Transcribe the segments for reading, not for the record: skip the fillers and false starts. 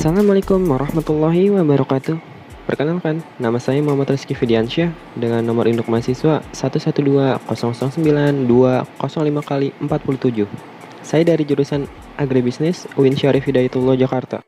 Assalamualaikum warahmatullahi wabarakatuh. Perkenalkan, nama saya Muhammad Rizky Fidiansyah dengan nomor induk mahasiswa 112009205 kali 47. Saya dari jurusan Agribisnis UIN Syarif Hidayatullah Jakarta.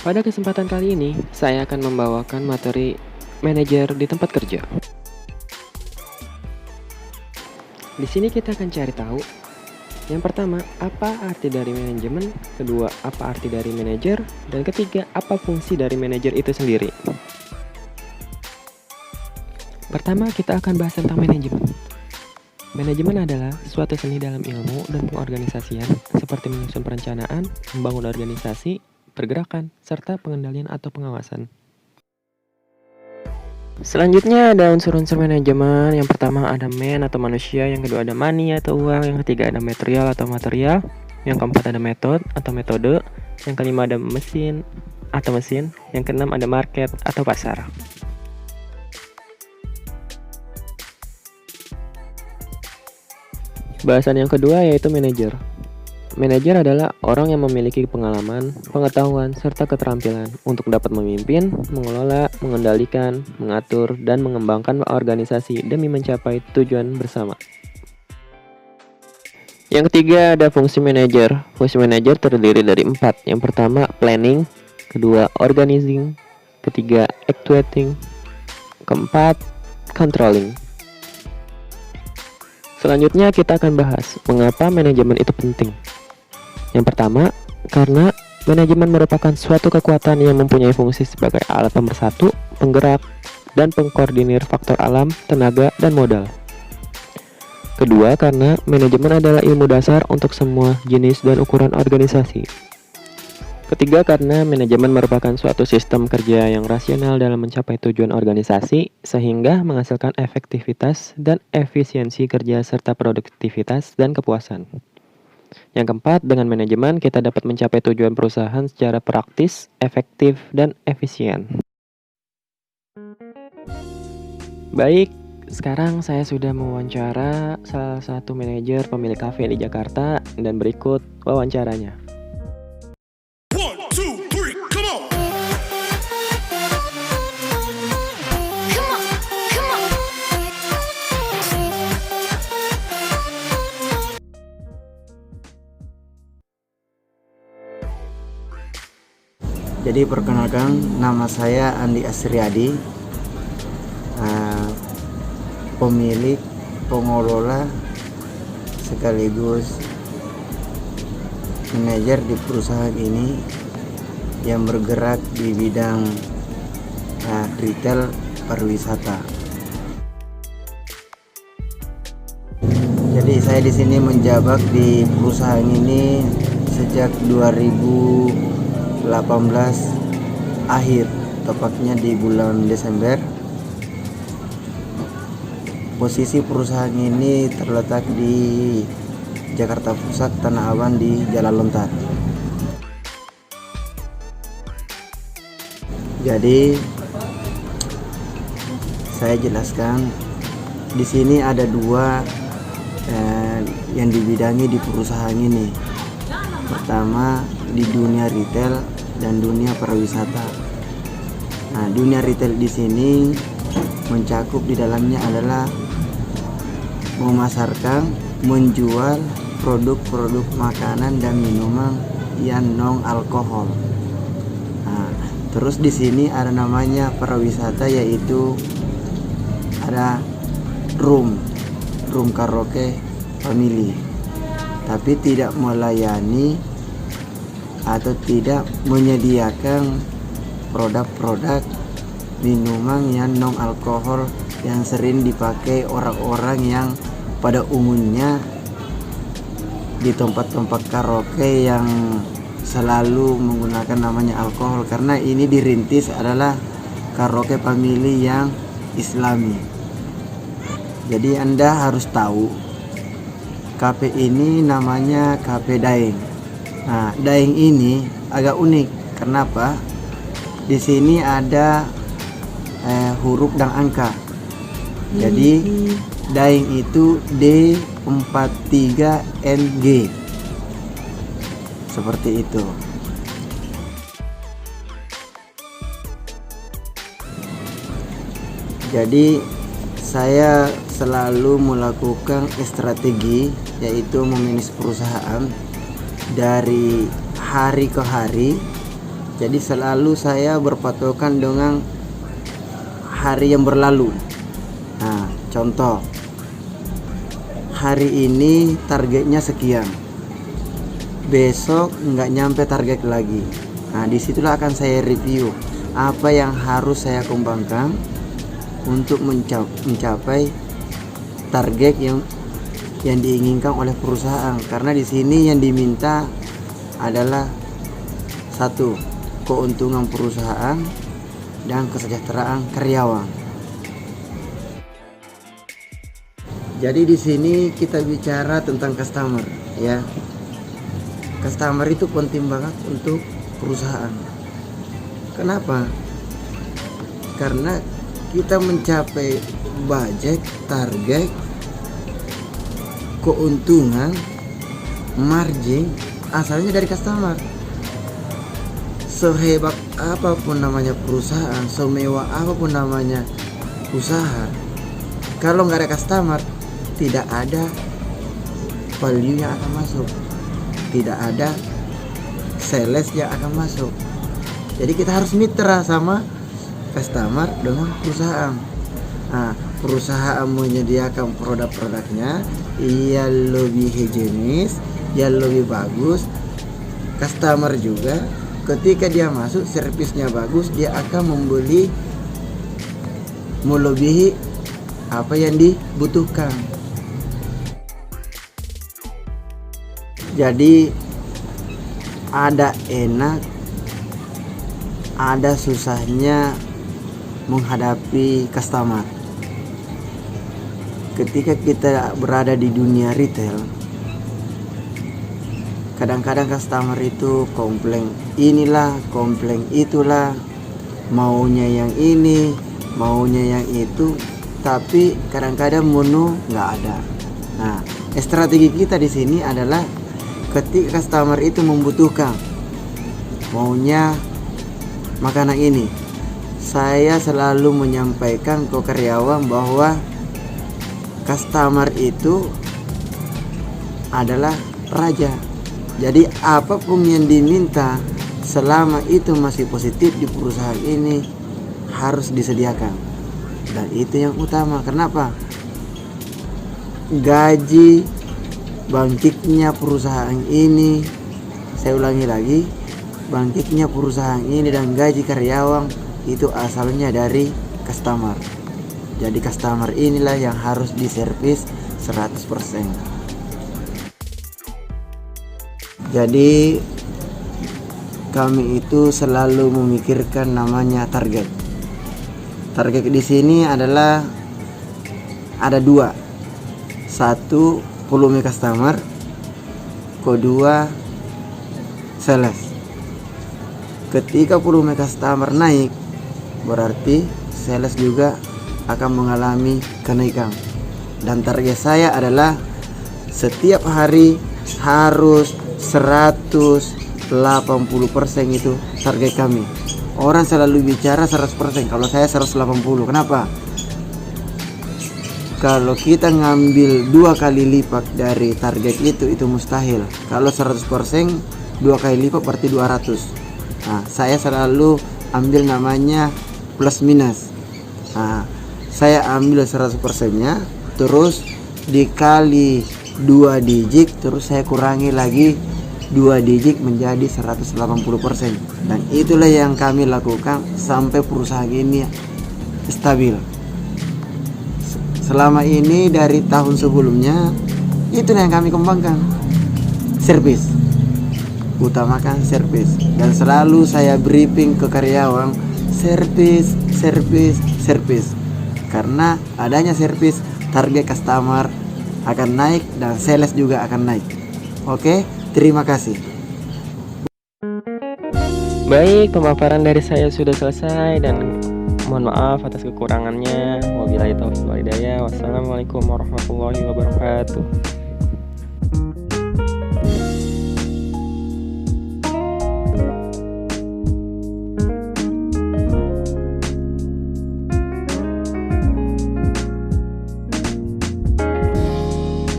Pada kesempatan kali ini, saya akan membawakan materi manajer di tempat kerja. Di sini kita akan cari tahu yang pertama, apa arti dari manajemen? Kedua, apa arti dari manajer? Dan ketiga, apa fungsi dari manajer itu sendiri? Pertama, kita akan bahas tentang manajemen. Manajemen adalah suatu seni dalam ilmu dan pengorganisasian, seperti menyusun perencanaan, membangun organisasi, pergerakan, serta pengendalian atau pengawasan. Selanjutnya ada unsur-unsur manajemen. Yang pertama ada man atau manusia, yang kedua ada money atau uang, yang ketiga ada material atau material, yang keempat ada method atau metode, yang kelima ada mesin atau mesin, yang keenam ada market atau pasar. Bahasan yang kedua yaitu manajer. Manajer adalah orang yang memiliki pengalaman, pengetahuan, serta keterampilan untuk dapat memimpin, mengelola, mengendalikan, mengatur, dan mengembangkan organisasi demi mencapai tujuan bersama. Yang ketiga ada fungsi manajer. Fungsi manajer terdiri dari 4. Yang pertama planning, kedua organizing, ketiga actuating, keempat controlling. Selanjutnya kita akan bahas mengapa manajemen itu penting. Yang pertama, karena manajemen merupakan suatu kekuatan yang mempunyai fungsi sebagai alat pemersatu, penggerak, dan pengkoordinir faktor alam, tenaga, dan modal. Kedua, karena manajemen adalah ilmu dasar untuk semua jenis dan ukuran organisasi. Ketiga, karena manajemen merupakan suatu sistem kerja yang rasional dalam mencapai tujuan organisasi, sehingga menghasilkan efektivitas dan efisiensi kerja serta produktivitas dan kepuasan. Yang keempat, dengan manajemen kita dapat mencapai tujuan perusahaan secara praktis, efektif, dan efisien. Baik, sekarang saya sudah mewawancara salah satu manajer pemilik kafe di Jakarta dan berikut wawancaranya. Jadi perkenalkan, nama saya Andi Asriadi, pemilik, pengelola, sekaligus manajer di perusahaan ini yang bergerak di bidang retail pariwisata. Jadi saya di sini menjabat di perusahaan ini sejak 2018 akhir, tepatnya di bulan Desember. Posisi perusahaan ini terletak di Jakarta Pusat, Tanah Abang di Jalan Lontar. Jadi saya jelaskan di sini ada dua yang dibidangi di perusahaan ini. Pertama di dunia retail dan dunia pariwisata. Nah, dunia retail di sini mencakup di dalamnya adalah memasarkan, menjual produk-produk makanan dan minuman yang non alkohol. Nah, terus di sini ada namanya pariwisata, yaitu ada room karaoke family, tapi tidak melayani atau tidak menyediakan produk-produk minuman yang non alkohol yang sering dipakai orang-orang yang pada umumnya di tempat-tempat karaoke yang selalu menggunakan namanya alkohol, karena ini dirintis adalah karaoke family yang islami. Jadi Anda harus tahu kafe ini namanya Cafe Daeng. Nah, Daeng ini agak unik. Kenapa? Di sini ada huruf dan angka. Jadi Daeng itu D43NG. Seperti itu. Jadi saya selalu melakukan strategi, yaitu memanage perusahaan dari hari ke hari. Jadi selalu saya berpatokan dengan hari yang berlalu. Nah, contoh, hari ini targetnya sekian, besok nggak nyampe target lagi. Nah, disitulah akan saya review apa yang harus saya kembangkan untuk mencapai target yang diinginkan oleh perusahaan. Karena di sini yang diminta adalah satu, keuntungan perusahaan dan kesejahteraan karyawan. Jadi di sini kita bicara tentang customer, ya. Customer itu penting banget untuk perusahaan. Kenapa? Karena kita mencapai budget, target, keuntungan, margin asalnya dari customer. Sehebat apapun namanya perusahaan, semewah apapun namanya usaha, kalau nggak ada customer, tidak ada value yang akan masuk, tidak ada sales yang akan masuk. Jadi kita harus mitra sama customer dengan perusahaan. Nah, perusahaan menyediakan produk-produknya yang lebih higienis, yang lebih bagus. Customer juga ketika dia masuk, servisnya bagus, dia akan membeli melebihi apa yang dibutuhkan. Jadi ada enak, ada susahnya menghadapi customer. Ketika kita berada di dunia retail, kadang-kadang customer itu komplain inilah, komplain itulah, maunya yang ini, maunya yang itu, tapi kadang-kadang menu nggak ada. Nah, strategi kita di sini adalah ketika customer itu membutuhkan, maunya makanan ini, saya selalu menyampaikan ke karyawan bahwa customer itu adalah raja. Jadi apapun yang diminta, selama itu masih positif di perusahaan ini, harus disediakan. Dan itu yang utama. Kenapa? Gaji bangkitnya perusahaan ini, saya ulangi lagi, bangkitnya perusahaan ini dan gaji karyawan itu asalnya dari customer. Jadi customer inilah yang harus diservis 100%. Jadi kami itu selalu memikirkan namanya target. Target di sini adalah ada dua. Satu, volume customer. Kedua, sales. Ketika volume customer naik, berarti sales juga akan mengalami kenaikan. Dan target saya adalah setiap hari harus 180% itu target kami. Orang selalu bicara 100%, kalau saya 180. Kenapa? Kalau kita ngambil 2 kali lipat dari target itu mustahil. Kalau 100%, 2 kali lipat berarti 200. Nah, saya selalu ambil namanya plus minus. Nah, saya ambil 100%-nya, terus dikali 2 digit, terus saya kurangi lagi 2 digit menjadi 180%. Dan itulah yang kami lakukan sampai perusahaan ini stabil. Selama ini dari tahun sebelumnya, itulah yang kami kembangkan, servis. Utamakan servis, dan selalu saya briefing ke karyawan, servis. Karena adanya servis, target customer akan naik dan sales juga akan naik. Oke, terima kasih. Baik, pemaparan dari saya sudah selesai dan mohon maaf atas kekurangannya. Wabillahi taufiq wal hidayah. Wassalamualaikum warahmatullahi wabarakatuh.